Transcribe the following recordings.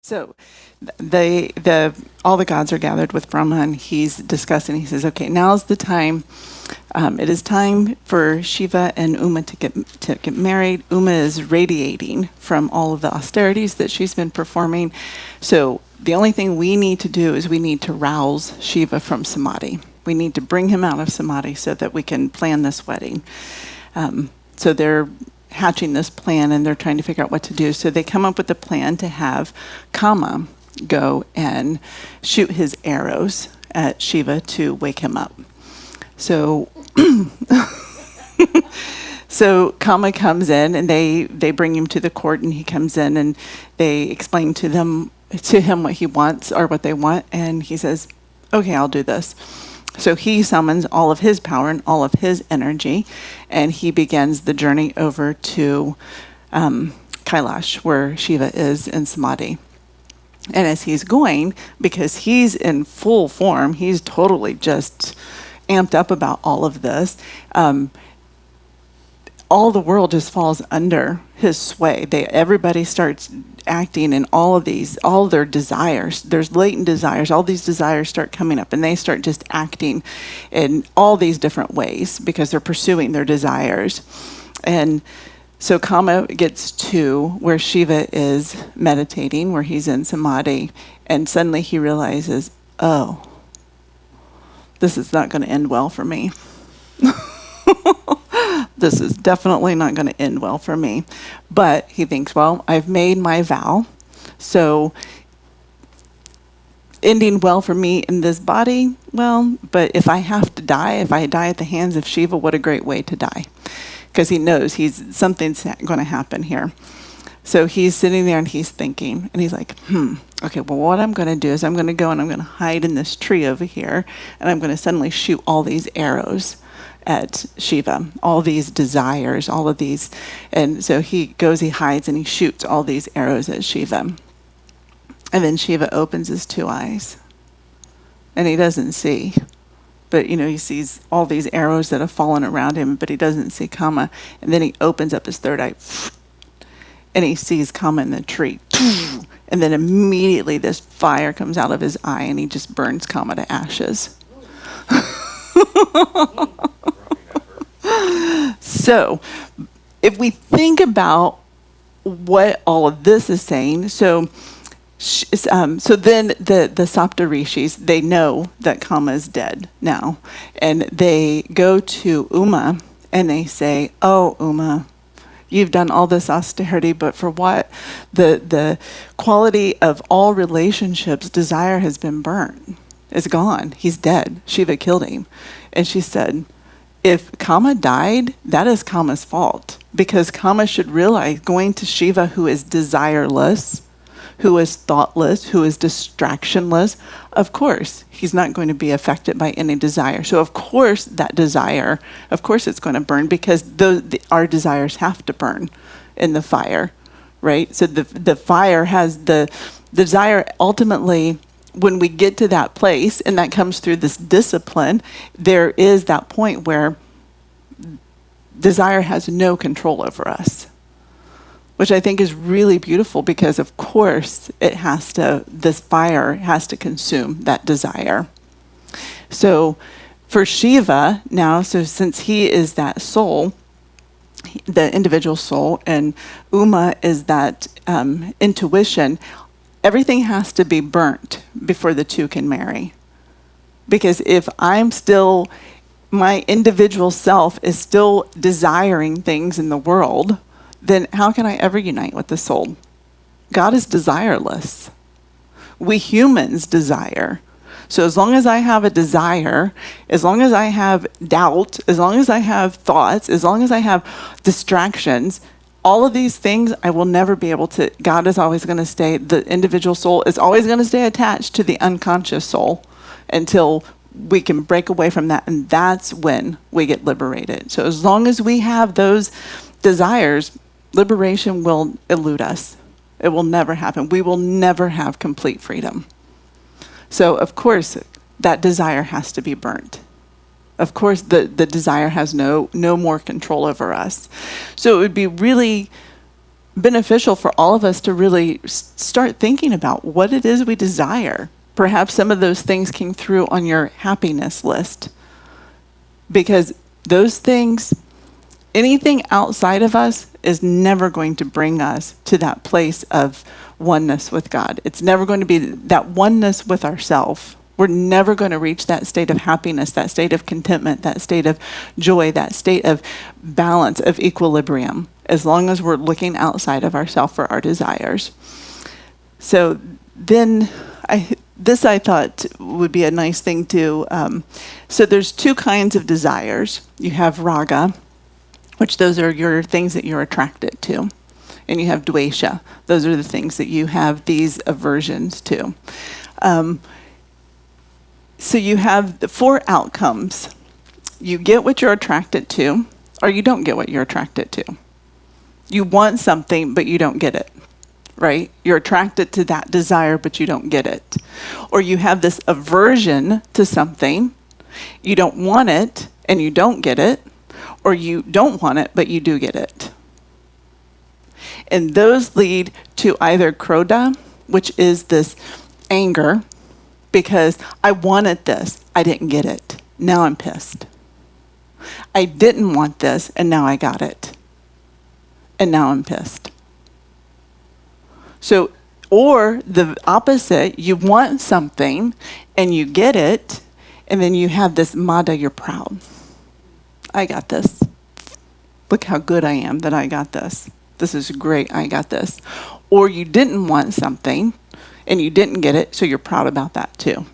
So the all the gods are gathered with Brahma, and he's discussing. He says, "Okay, now's the time. It is time for Shiva and Uma to get married. Uma is radiating from all of the austerities that she's been performing. So the only thing we need to do is we need to rouse Shiva from samadhi. We need to bring him out of samadhi so that we can plan this wedding." So they're hatching this plan and they're trying to figure out what to do. So they come up with a plan to have Kama go and shoot his arrows at Shiva to wake him up. So so Kama comes in and they bring him to the court, and he comes in and they explain to him what he wants or what they want, and he says, "Okay, I'll do this." So he summons all of his power and all of his energy, and he begins the journey over to Kailash, where Shiva is in Samadhi. And as he's going, because he's in full form, he's totally just amped up about all of this, all the world just falls under his sway. Everybody starts acting in all their desires. There's latent desires. All these desires start coming up, and they start just acting in all these different ways because they're pursuing their desires. And so Kama gets to where Shiva is meditating, where he's in samadhi, and suddenly he realizes, oh, this is not going to end well for me. This is definitely not going to end well for me. But he thinks, well, I've made my vow, so ending well for me in this body, well, but if I have to die, if I die at the hands of Shiva, what a great way to die. Because he knows something's going to happen here. So he's sitting there and he's thinking, and he's like, okay, well, what I'm going to do is I'm going to go and I'm going to hide in this tree over here, and I'm going to suddenly shoot all these arrows at Shiva, all these desires, all of these. And so he goes, he hides, and he shoots all these arrows at Shiva. And then Shiva opens his two eyes, and he doesn't see. But, he sees all these arrows that have fallen around him, but he doesn't see Kama. And then he opens up his third eye, and he sees Kama in the tree. And then immediately this fire comes out of his eye, and he just burns Kama to ashes. So, if we think about what all of this is saying, so then the Sapta Rishis, they know that Kama is dead now, and they go to Uma and they say, "Oh, Uma, you've done all this austerity, but for what? The quality of all relationships, desire has been burnt. It's gone. He's dead. Shiva killed him." And she said, if Kama died, that is Kama's fault, because Kama should realize going to Shiva, who is desireless, who is thoughtless, who is distractionless, of course, he's not going to be affected by any desire. So of course that desire, of course it's going to burn, because our desires have to burn in the fire, right? So the fire has the desire ultimately. When we get to that place, and that comes through this discipline, there is that point where desire has no control over us, which I think is really beautiful, because of course this fire has to consume that desire. So for Shiva now, so since he is that soul, the individual soul, and Uma is that intuition, everything has to be burnt before the two can marry. Because if my individual self is still desiring things in the world, then how can I ever unite with the soul? God is desireless. We humans desire. So as long as I have a desire, as long as I have doubt, as long as I have thoughts, as long as I have distractions, all of these things, I will never be able to. God is always going to stay, the individual soul is always going to stay attached to the unconscious soul until we can break away from that. And that's when we get liberated. So as long as we have those desires, liberation will elude us. It will never happen. We will never have complete freedom. So of course, that desire has to be burnt. Of course, the desire has no more control over us. So it would be really beneficial for all of us to really start thinking about what it is we desire. Perhaps some of those things came through on your happiness list, because those things, anything outside of us is never going to bring us to that place of oneness with God. It's never going to be that oneness with ourselves. We're never going to reach that state of happiness, that state of contentment, that state of joy, that state of balance, of equilibrium, as long as we're looking outside of ourselves for our desires. So then I thought would be a nice thing to, so there's two kinds of desires. You have raga, which those are your things that you're attracted to. And you have dvesha. Those are the things that you have these aversions to. So you have the 4 outcomes. You get what you're attracted to, or you don't get what you're attracted to. You want something, but you don't get it, right? You're attracted to that desire, but you don't get it. Or you have this aversion to something. You don't want it, and you don't get it. Or you don't want it, but you do get it. And those lead to either krodha, which is this anger, because I wanted this, I didn't get it. Now I'm pissed. I didn't want this, and now I got it. And now I'm pissed. So, or the opposite, you want something, and you get it, and then you have this mada, you're proud. I got this. Look how good I am that I got this. This is great, I got this. Or you didn't want something, and you didn't get it, so you're proud about that too.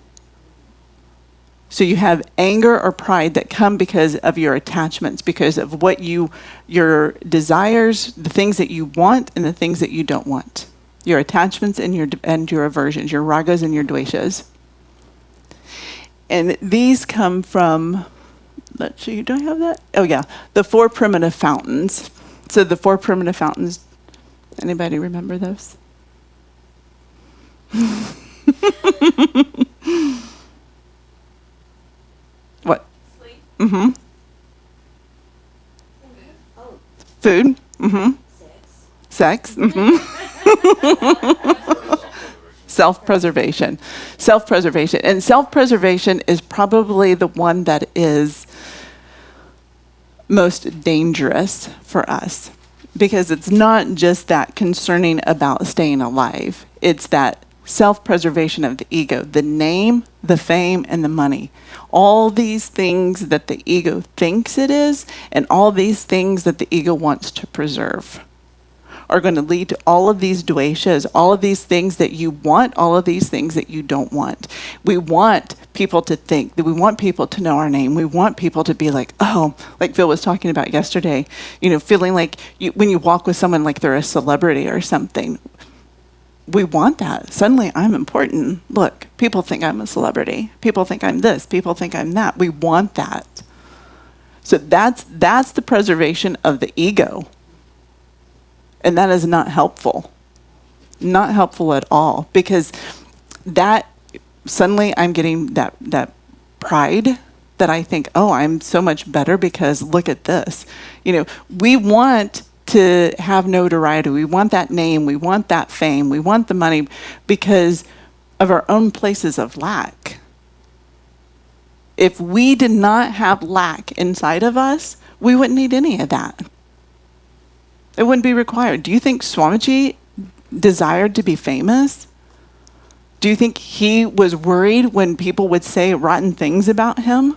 So you have anger or pride that come because of your attachments, because of what your desires, the things that you want and the things that you don't want. Your attachments and your aversions, your ragas and your dveshas. And these come from, let's see, do I have that? Oh yeah, the 4 primitive fountains. So the 4 primitive fountains, anybody remember those? What? Sleep. Mm-hmm. Oh. Food. Mm-hmm. Sex. Mm-hmm. Self-preservation. Self-preservation. And self-preservation is probably the one that is most dangerous for us, because it's not just that concerning about staying alive. It's that self-preservation of the ego, the name, the fame, and the money. All these things that the ego thinks it is, and all these things that the ego wants to preserve, are going to lead to all of these dveshas, all of these things that you want, all of these things that you don't want. We want people to think, that we want people to know our name. We want people to be like, oh, like Phil was talking about yesterday, feeling like when you walk with someone like they're a celebrity or something. We want that. Suddenly I'm important. Look, people think I'm a celebrity. People think I'm this. People think I'm that. We want that. So that's the preservation of the ego. And that is not helpful. Not helpful at all. Because that, suddenly I'm getting that pride that I think, oh, I'm so much better because look at this. We want to have notoriety. We want that name. We want that fame. We want the money because of our own places of lack. If we did not have lack inside of us, we wouldn't need any of that. It wouldn't be required. Do you think Swamiji desired to be famous? Do you think he was worried when people would say rotten things about him?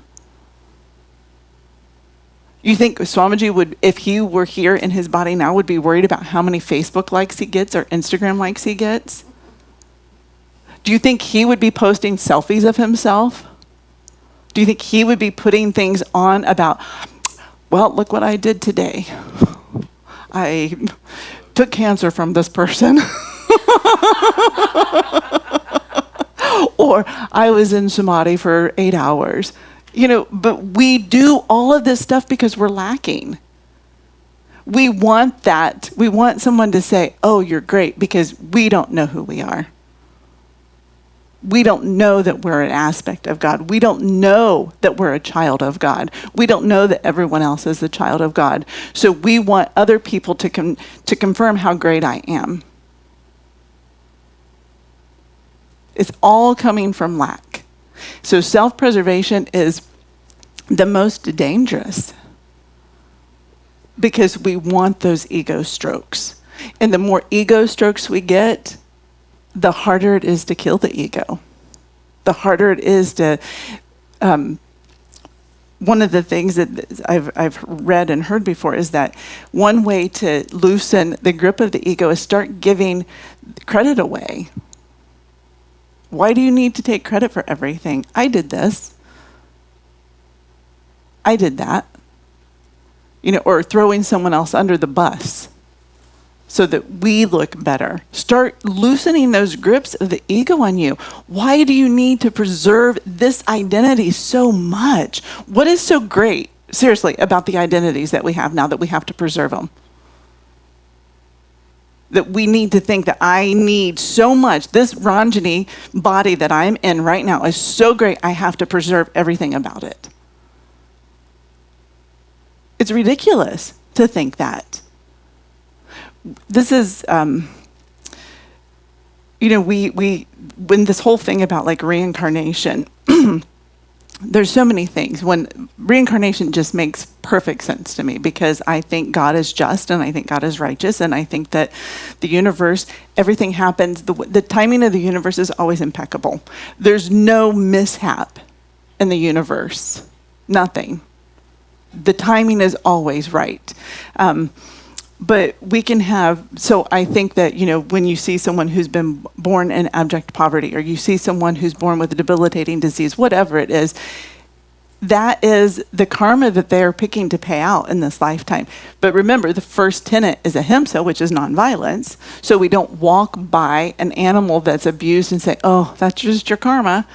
You think Swamiji would, if he were here in his body now, would be worried about how many Facebook likes he gets or Instagram likes he gets? Do you think he would be posting selfies of himself? Do you think he would be putting things on about, well, look what I did today. I took cancer from this person. Or I was in Samadhi for 8 hours. But we do all of this stuff because we're lacking. We want that. We want someone to say, oh, you're great, because we don't know who we are. We don't know that we're an aspect of God. We don't know that we're a child of God. We don't know that everyone else is a child of God. So we want other people to confirm how great I am. It's all coming from lack. So self-preservation is the most dangerous because we want those ego strokes. And the more ego strokes we get, the harder it is to kill the ego. The harder it is to, one of the things that I've read and heard before is that one way to loosen the grip of the ego is start giving credit away. Why do you need to take credit for everything? I did this. I did that. Or throwing someone else under the bus so that we look better. Start loosening those grips of the ego on you. Why do you need to preserve this identity so much? What is so great, seriously, about the identities that we have now that we have to preserve them? That we need to think that I need so much. This Ranjani body that I'm in right now is so great, I have to preserve everything about it. It's ridiculous to think that. This is, when this whole thing about like reincarnation, there's so many things. When reincarnation just makes perfect sense to me because I think God is just and I think God is righteous and I think that the universe, everything happens, the timing of the universe is always impeccable. There's no mishap in the universe. Nothing. The timing is always right. But we can have, so I think that, when you see someone who's been born in abject poverty, or you see someone who's born with a debilitating disease, whatever it is, that is the karma that they're picking to pay out in this lifetime. But remember, the first tenet is ahimsa, which is nonviolence. So we don't walk by an animal that's abused and say, oh, that's just your karma.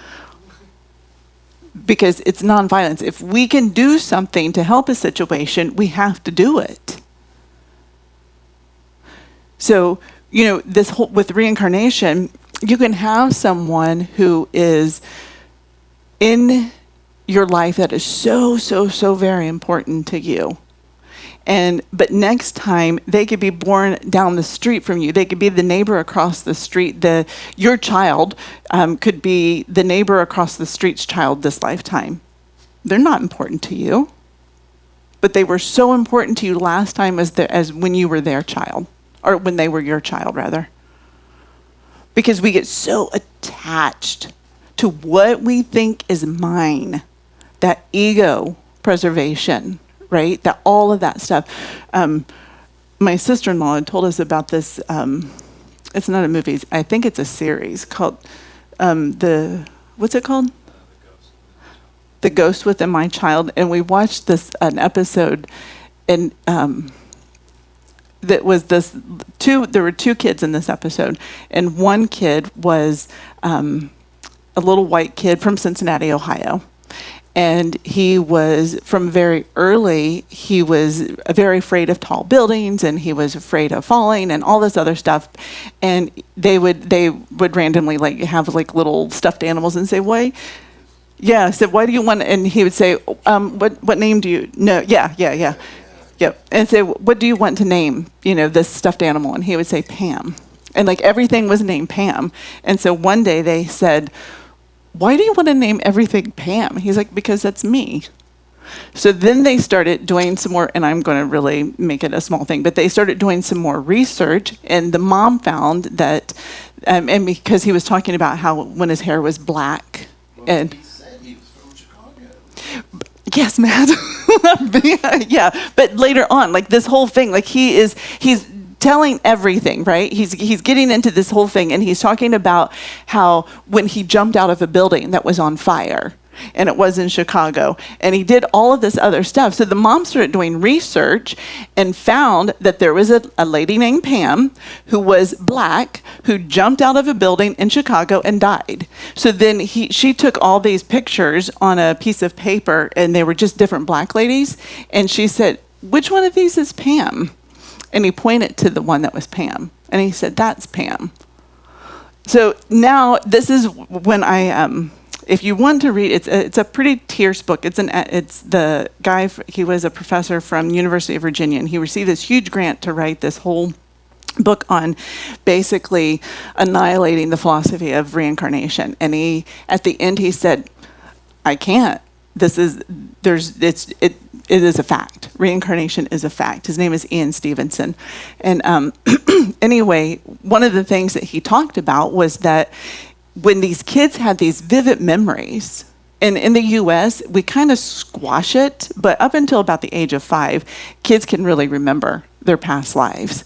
Because it's nonviolence. If we can do something to help a situation, we have to do it. So, this whole, with reincarnation, you can have someone who is in your life that is so, so, so very important to you. But next time, they could be born down the street from you. They could be the neighbor across the street. Your child could be the neighbor across the street's child this lifetime. They're not important to you. But they were so important to you last time as when you were their child. Or when they were your child, rather. Because we get so attached to what we think is mine. That ego preservation, right? That all of that stuff. My sister-in-law had told us about this. It's not a movie. I think it's a series called what's it called? The Ghost Within My Child. And we watched an episode, and there were two kids in this episode, and one kid was a little white kid from Cincinnati, Ohio. And he was, from very early, he was very afraid of tall buildings, and he was afraid of falling and all this other stuff. And they would randomly have little stuffed animals and say, why? Yeah, I said, why do you want, and he would say, what name do you know? Yeah. Yep. And say, what do you want to name, this stuffed animal? And he would say, Pam. And everything was named Pam. And so one day they said, why do you want to name everything Pam? He's like, because that's me. So then they started doing some more, and I'm going to really make it a small thing, but they started doing some more research, and the mom found that, and because he was talking about how when his hair was black. And he said he was from Chicago. Yes, Matt. Yeah, but later on, this whole thing, he's telling everything, right? He's getting into this whole thing, and he's talking about how when he jumped out of a building that was on fire, and it was in Chicago, and he did all of this other stuff. So the mom started doing research and found that there was a lady named Pam who was black who jumped out of a building in Chicago and died. So then she took all these pictures on a piece of paper, and they were just different black ladies, and she said, which one of these is Pam? And he pointed to the one that was Pam, and he said, that's Pam. So now this is when if you want to read, it's a pretty terse book. It's the guy, he was a professor from University of Virginia, and he received this huge grant to write this whole book on basically annihilating the philosophy of reincarnation. And at the end, he said, I can't. It is a fact. Reincarnation is a fact. His name is Ian Stevenson. And anyway, one of the things that he talked about was that when these kids had these vivid memories, and in the US, we kind of squash it, but up until about the age of 5, kids can really remember their past lives.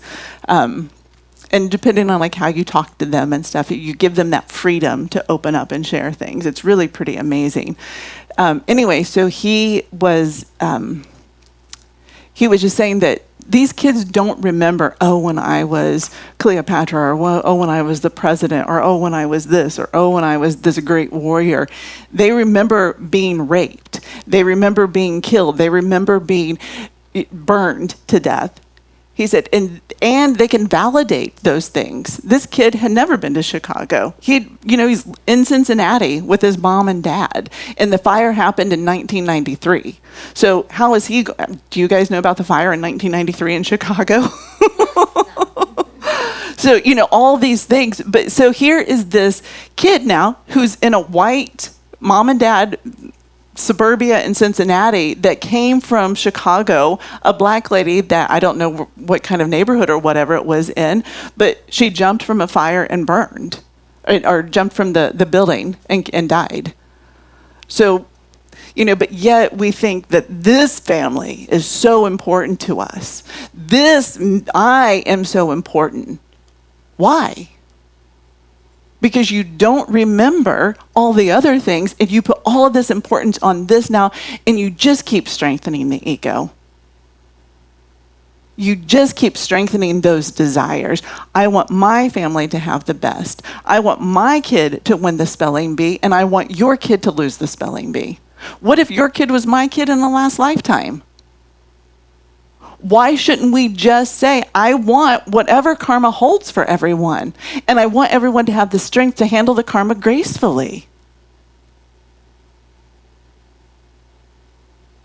And depending on like how you talk to them and stuff, you give them that freedom to open up and share things. It's really pretty amazing. Anyway, so he was just saying that these kids don't remember, oh, when I was Cleopatra, or oh, when I was the president, or oh, when I was this, or oh, when I was this great warrior. They remember being raped. They remember being killed. They remember being burned to death. He said, and they can validate those things. This kid had never been to Chicago. He's in Cincinnati with his mom and dad, and the fire happened in 1993. So how is he? Do you guys know about the fire in 1993 in Chicago? So, all these things. But so here is this kid now who's in a white mom and dad suburbia in Cincinnati that came from Chicago, a black lady that I don't know what kind of neighborhood or whatever it was in, but she jumped from a fire and burned, or jumped from the building and died. So, but yet we think that this family is so important to us. I am so important. Why? Because you don't remember all the other things, and you put all of this importance on this now, and you just keep strengthening the ego. You just keep strengthening those desires. I want my family to have the best. I want my kid to win the spelling bee, and I want your kid to lose the spelling bee. What if your kid was my kid in the last lifetime? Why shouldn't we just say, I want whatever karma holds for everyone, and I want everyone to have the strength to handle the karma gracefully?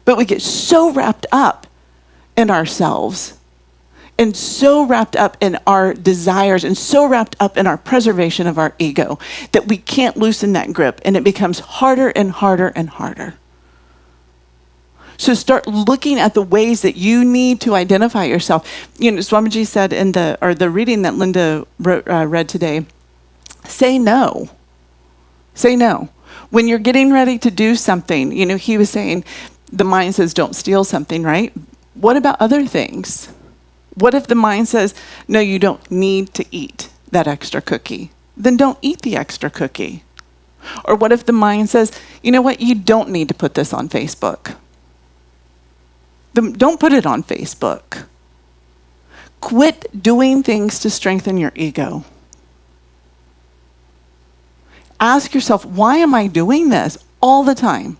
But we get so wrapped up in ourselves, and so wrapped up in our desires, and so wrapped up in our preservation of our ego, that we can't loosen that grip, and it becomes harder and harder and harder. So start looking at the ways that you need to identify yourself. Swamiji said in the reading that Linda read today, say no. Say no. When you're getting ready to do something, he was saying, the mind says don't steal something, right? What about other things? What if the mind says, no, you don't need to eat that extra cookie? Then don't eat the extra cookie. Or what if the mind says, you know what, you don't need to put this on Facebook? Don't put it on Facebook. Quit doing things to strengthen your ego. Ask yourself, why am I doing this all the time?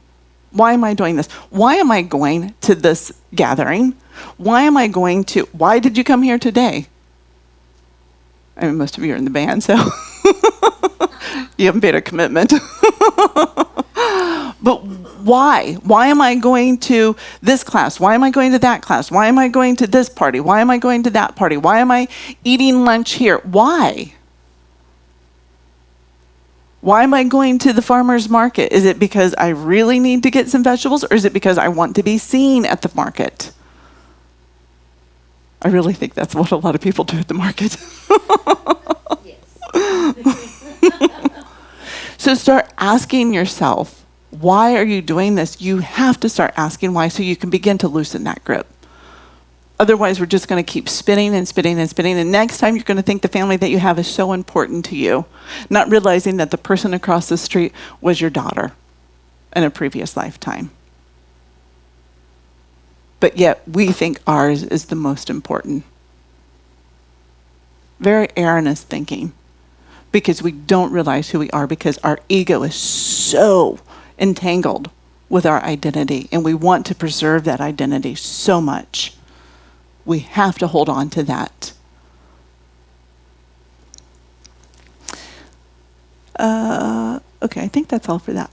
Why am I doing this? Why am I going to this gathering? Why did you come here today? I mean, most of you are in the band, so you haven't made a commitment. But why? Why am I going to this class? Why am I going to that class? Why am I going to this party? Why am I going to that party? Why am I eating lunch here? Why? Why am I going to the farmer's market? Is it because I really need to get some vegetables, or is it because I want to be seen at the market? I really think that's what a lot of people do at the market. Yes. So start asking yourself, why are you doing this? You have to start asking why, so you can begin to loosen that grip. Otherwise, we're just going to keep spinning and spinning and spinning. And next time, you're going to think the family that you have is so important to you, not realizing that the person across the street was your daughter in a previous lifetime. But yet, we think ours is the most important. Very erroneous thinking, because we don't realize who we are, because our ego is so entangled with our identity, and we want to preserve that identity so much. We have to hold on to that. Okay, I think that's all for that.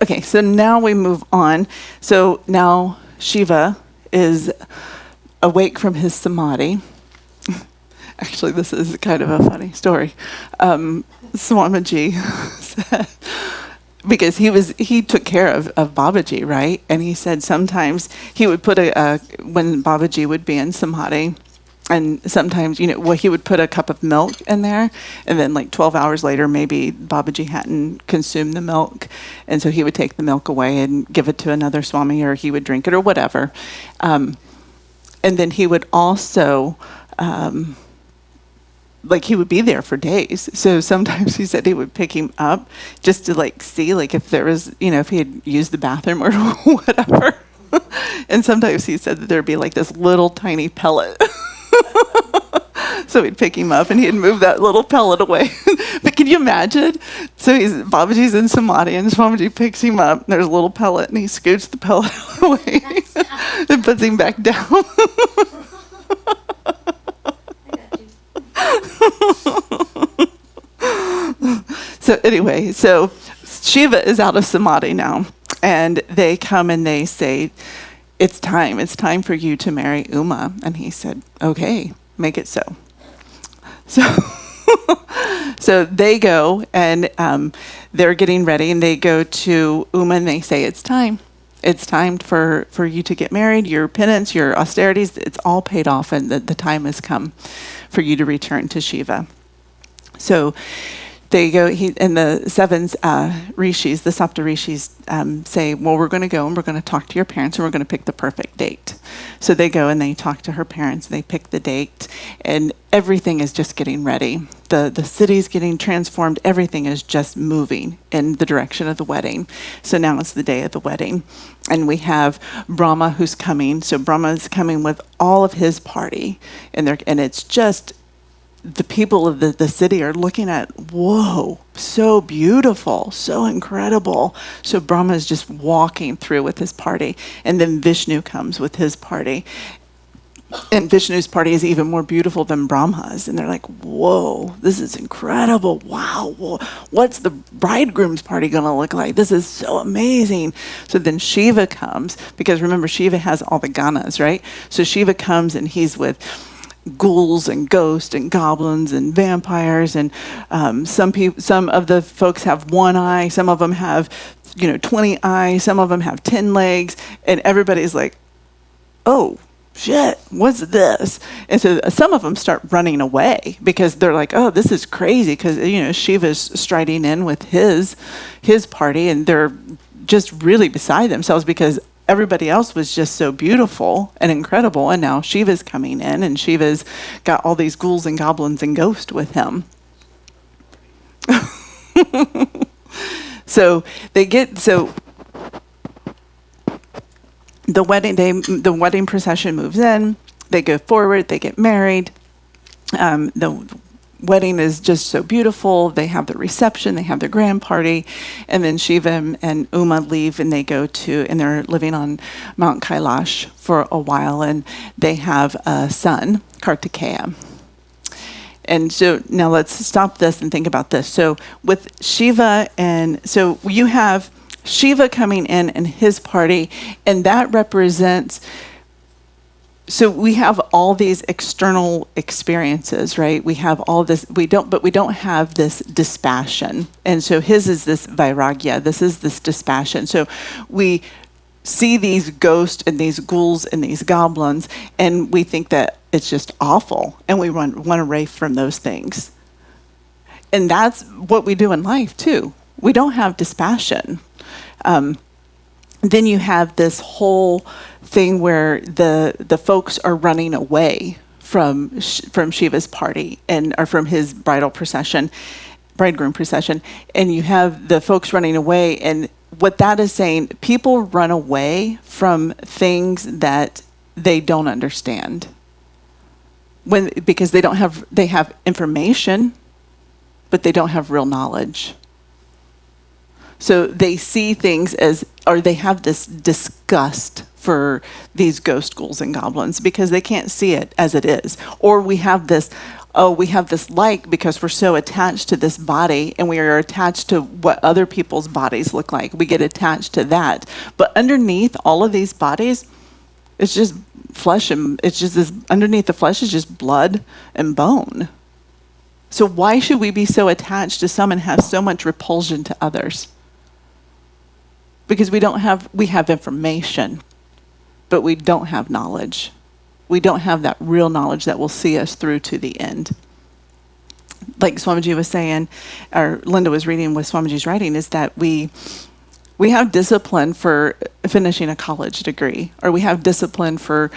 Okay, so now we move on. So now Shiva is awake from his samadhi. Actually, this is kind of a funny story. Swamiji said, because he took care of Babaji, right? And he said sometimes he would put when Babaji would be in samadhi, and sometimes, he would put a cup of milk in there, and then like 12 hours later, maybe Babaji hadn't consumed the milk, and so he would take the milk away and give it to another Swami, or he would drink it, or whatever. And then he would also, he would be there for days. So sometimes he said he would pick him up just to see if there was, if he had used the bathroom or whatever. And sometimes he said that there'd be this little tiny pellet. So he'd pick him up and he'd move that little pellet away. But can you imagine? So Babaji's in samadhi and Swamiji picks him up. And there's a little pellet and he scoots the pellet away and puts him back down. So anyway, so Shiva is out of samadhi now, and they come and they say, it's time for you to marry Uma. And he said, okay, make it so. So they go and they're getting ready, and they go to Uma and they say, it's time for you to get married. Your penance, your austerities, it's all paid off, and the time has come for you to return to Shiva. So they go, and the seven rishis, the Sapta rishis, say, well, we're going to go and we're going to talk to your parents and we're going to pick the perfect date. So they go and they talk to her parents, they pick the date, and everything is just getting ready. The city's getting transformed, everything is just moving in the direction of the wedding. So now it's the day of the wedding. And we have Brahma who's coming. So Brahma is coming with all of his party, and it's just, the people of the city are looking at, whoa, so beautiful, so incredible. So Brahma is just walking through with his party. And then Vishnu comes with his party. And Vishnu's party is even more beautiful than Brahma's. And they're like, whoa, this is incredible. Wow, what's the bridegroom's party going to look like? This is so amazing. So then Shiva comes, because remember, Shiva has all the ganas, right? So Shiva comes and he's with ghouls and ghosts and goblins and vampires, and some of the folks have one eye, some of them have 20 eyes, some of them have 10 legs, and everybody's like, oh shit, what's this? And so some of them start running away because they're like, oh, this is crazy, because Shiva's striding in with his party, and they're just really beside themselves because everybody else was just so beautiful and incredible, and now Shiva's coming in, and Shiva's got all these ghouls and goblins and ghosts with him. So the wedding procession moves in. They go forward. They get married. The wedding is just so beautiful. They have the reception, they have their grand party, and then Shiva and Uma leave, and they're living on Mount Kailash for a while, and they have a son, Kartikeya. And so now let's stop this and think about this. So with Shiva, so you have Shiva coming in and his party, and that represents, so we have all these external experiences, right? We have all this, but we don't have this dispassion. And so his is this vairagya, this is this dispassion. So we see these ghosts and these ghouls and these goblins, and we think that it's just awful, and we run away from those things. And that's what we do in life too. We don't have dispassion. Then you have this whole thing where the folks are running away from Shiva's party or from his bridegroom procession, and you have the folks running away, and what that is saying, people run away from things that they don't understand. Because they have information, but they don't have real knowledge. So they see things or they have this disgust for these ghost ghouls and goblins because they can't see it as it is. Or we have this oh, we have this like because we're so attached to this body and we are attached to what other people's bodies look like. We get attached to that. But underneath all of these bodies, it's just flesh, and it's just this, underneath the flesh is just blood and bone. So why should we be so attached to some and have so much repulsion to others? Because we have information, but we don't have knowledge. We don't have that real knowledge that will see us through to the end. Like Swamiji was saying, or Linda was reading with Swamiji's writing, is that we have discipline for finishing a college degree, or we have discipline for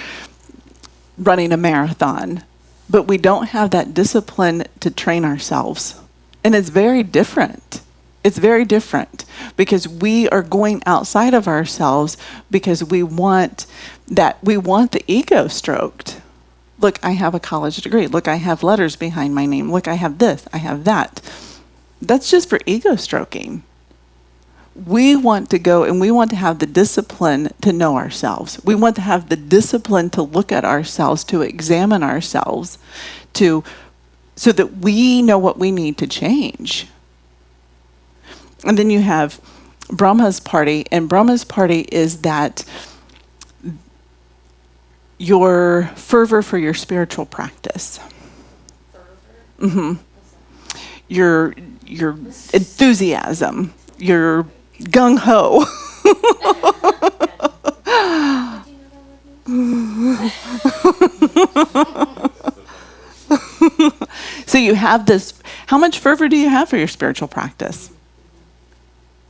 running a marathon, but we don't have that discipline to train ourselves. And it's very different. It's very different because we are going outside of ourselves because we want the ego stroked. Look, I have a college degree. Look, I have letters behind my name. Look, I have this, I have that. That's just for ego stroking. We want to go and we want to have the discipline to know ourselves. We want to have the discipline to look at ourselves, to examine ourselves, so that we know what we need to change. And then you have Brahma's party, and Brahma's party is that your fervor for your spiritual practice. Mm-hmm. Your enthusiasm, your gung-ho. So you have this, how much fervor do you have for your spiritual practice?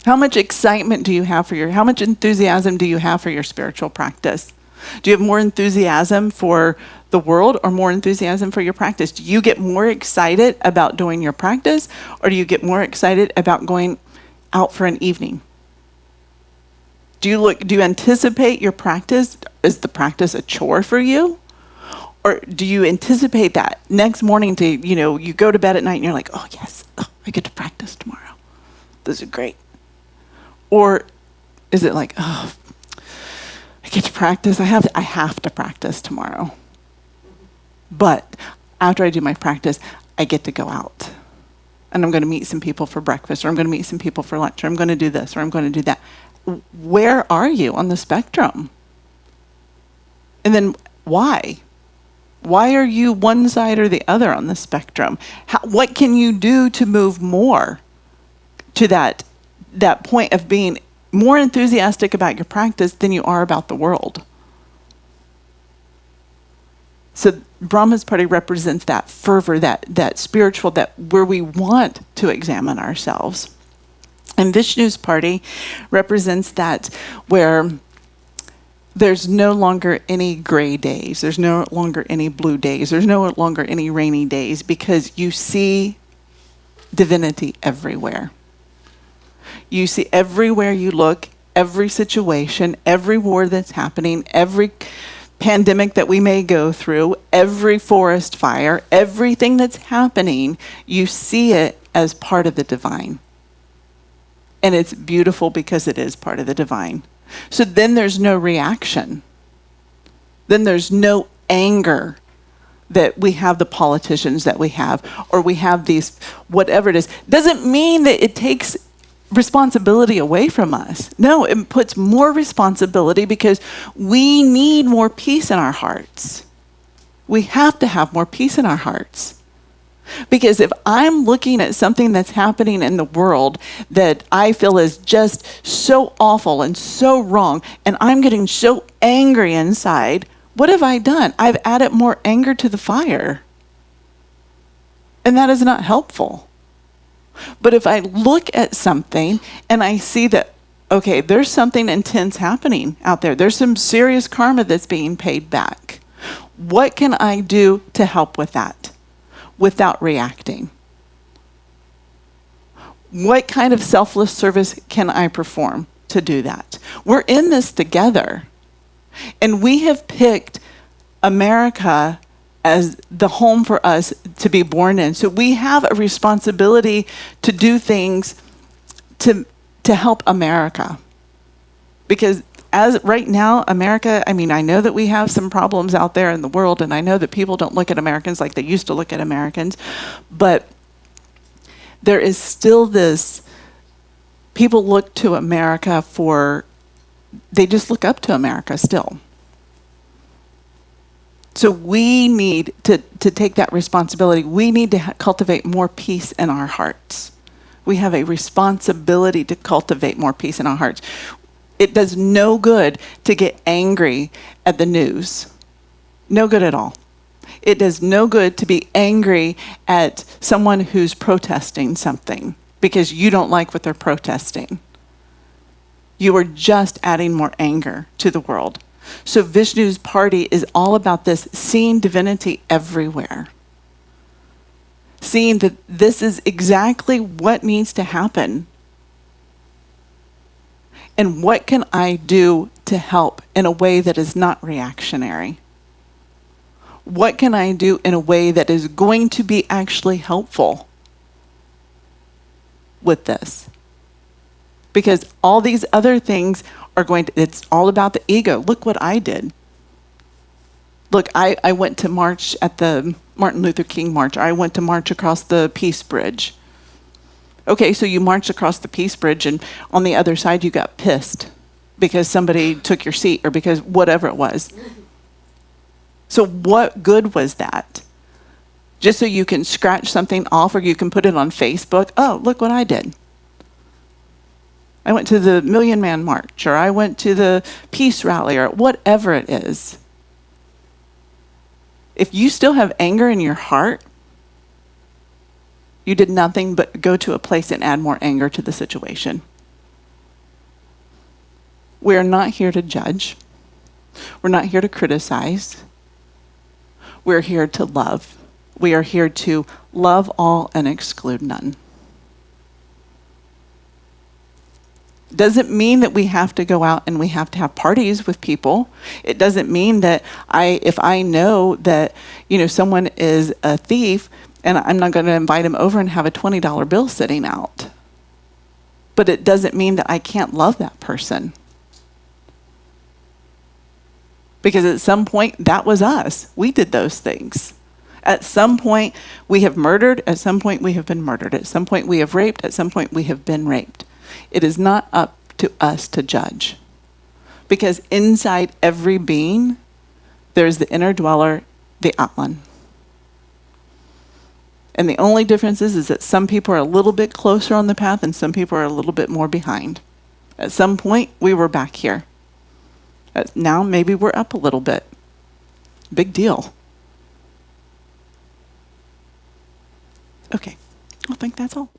How much excitement do you have how much enthusiasm do you have for your spiritual practice? Do you have more enthusiasm for the world or more enthusiasm for your practice? Do you get more excited about doing your practice, or do you get more excited about going out for an evening? Do you anticipate your practice? Is the practice a chore for you? Or do you anticipate that next morning you go to bed at night and you're like, oh yes, I get to practice tomorrow. This is great. Or is it like, oh, I get to practice. I have to practice tomorrow. But after I do my practice, I get to go out. And I'm going to meet some people for breakfast, or I'm going to meet some people for lunch, or I'm going to do this, or I'm going to do that. Where are you on the spectrum? And then why? Why are you one side or the other on the spectrum? What can you do to move more to that point of being more enthusiastic about your practice than you are about the world? So Brahma's party represents that fervor, that spiritual, that where we want to examine ourselves. And Vishnu's party represents that where there's no longer any gray days. There's no longer any blue days. There's no longer any rainy days, because you see divinity everywhere. You see everywhere you look, every situation, every war that's happening, every pandemic that we may go through, every forest fire, everything that's happening, you see it as part of the divine. And it's beautiful because it is part of the divine. So then there's no reaction. Then there's no anger that we have the politicians that we have, or we have these, whatever it is. Doesn't mean that it takes responsibility away from us. No, it puts more responsibility, because we need more peace in our hearts. We have to have more peace in our hearts. Because if I'm looking at something that's happening in the world that I feel is just so awful and so wrong, and I'm getting so angry inside, what have I done? I've added more anger to the fire. And that is not helpful. But if I look at something and I see that, okay, there's something intense happening out there. There's some serious karma that's being paid back. What can I do to help with that without reacting? What kind of selfless service can I perform to do that? We're in this together. And we have picked America as the home for us to be born in. So we have a responsibility to do things to help America. Because as right now, America, I mean, I know that we have some problems out there in the world, and I know that people don't look at Americans like they used to look at Americans, but there is still this, people look to America for, they just look up to America still. So we need to take that responsibility. We need to cultivate more peace in our hearts. We have a responsibility to cultivate more peace in our hearts. It does no good to get angry at the news. No good at all. It does no good to be angry at someone who's protesting something because you don't like what they're protesting. You are just adding more anger to the world. So Vishnu's party is all about this, seeing divinity everywhere. Seeing that this is exactly what needs to happen. And what can I do to help in a way that is not reactionary? What can I do in a way that is going to be actually helpful with this? Because all these other things are going to, it's all about the ego. Look what I did. Look, I went to march at the Martin Luther King March. I went to march across the Peace Bridge. Okay, so you marched across the Peace Bridge, and on the other side you got pissed because somebody took your seat or because whatever it was. So what good was that? Just so you can scratch something off or you can put it on Facebook. Oh, look what I did. I went to the Million Man March, or I went to the Peace Rally, or whatever it is. If you still have anger in your heart, you did nothing but go to a place and add more anger to the situation. We are not here to judge. We're not here to criticize. We're here to love. We are here to love all and exclude none. Doesn't mean that we have to go out and we have to have parties with people. It doesn't mean that if I know that, someone is a thief, and I'm not going to invite him over and have a $20 bill sitting out. But it doesn't mean that I can't love that person. Because at some point, that was us. We did those things. At some point, we have murdered. At some point, we have been murdered. At some point, we have raped. At some point, we have been raped. It is not up to us to judge. Because inside every being, there's the inner dweller, the Atman. And the only difference is that some people are a little bit closer on the path and some people are a little bit more behind. At some point, we were back here. Now, maybe we're up a little bit. Big deal. Okay, I think that's all.